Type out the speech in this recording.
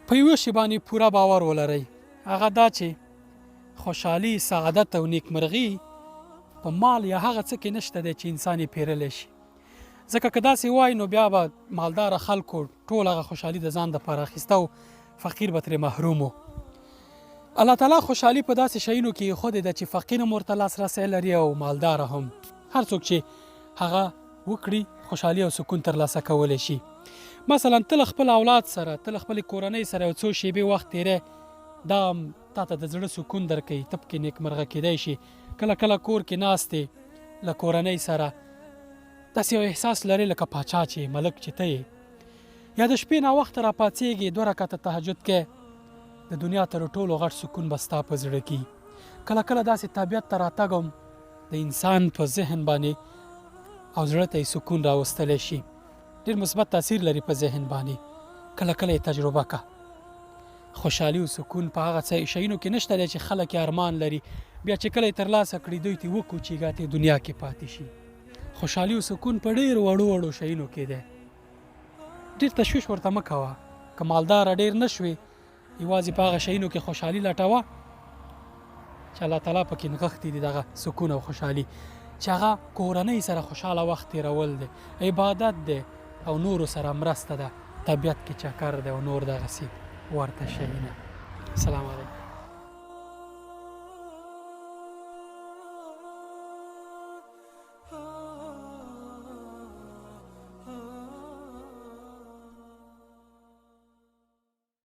په یوه شي باندې پوره باور ولرئ، هغه دا چې خوشحالي، سعادت او نیکمرغي په مال یا هغه څه کې نشته دی چې انسان یې پیرلی شي. ځکه که داسې وای نو بیا به مالداره خلکو ټول هغه خوشحالي د ځان دپاره اخیسته او فقیر به ترې محروم و. الله تعالی خوشحالي په داسې شیانو کې ایښودې ده چې فقیر هم ورته لاسرسی لري او مالداره هم. هر څوک چې هغه وکړي خوشحالي او سکون ترلاسه کولی شي. مثلا ته له خپل اولاد سره، ته له خپلې کورنۍ سره یو څو شیبې وخت تیری، دا تا ته د زړه سکون درکوي، ته پکې نیکمرغه کیدی شي. کله کله کور کې ناست یې له کورنۍ سره، داسې یو احساس لري لکه پاچا چې ملک چې ته یې. یا د شپې ناوخته راپاڅېږې 2 رکعته تهجد کې، د دنیا تر ټولو غټ سکون به ستا په زړه کې. کله کله داسې طبیعت ته راتګ هم د انسان په ذهن باندې او زړه ته یې سکون راوستلی شي، ډېر مثبت تاثیر لري په ذهن باندې. کله کله یې تجربه که. خوشحالي او سکون په هغه څه شیانو کې نشته دی چې خلک یې ارمان لري، بیا چې کله یې ترلاسه کړي دوی ته وکوچېږي ته دنیا کې پاتې شي. خوشحالي او سکون په ډېر وړو وړو شیانو کې دی. ډېر تشویش ورته مه کوه. که مالداره ډېر نه شوې، یوازې په هغه شیانو کې خوشحالي لټوه چې الله تعالی پکې نغښتي دي دغه سکون او خوشحالي، چې هغه کورنۍ سره خوشحاله وخت تېرول دی، عبادت دی او نورو سره مرسته ده، طبیعت کې چکر دی او نور دغسې ورته شیونه. السلام علیکم.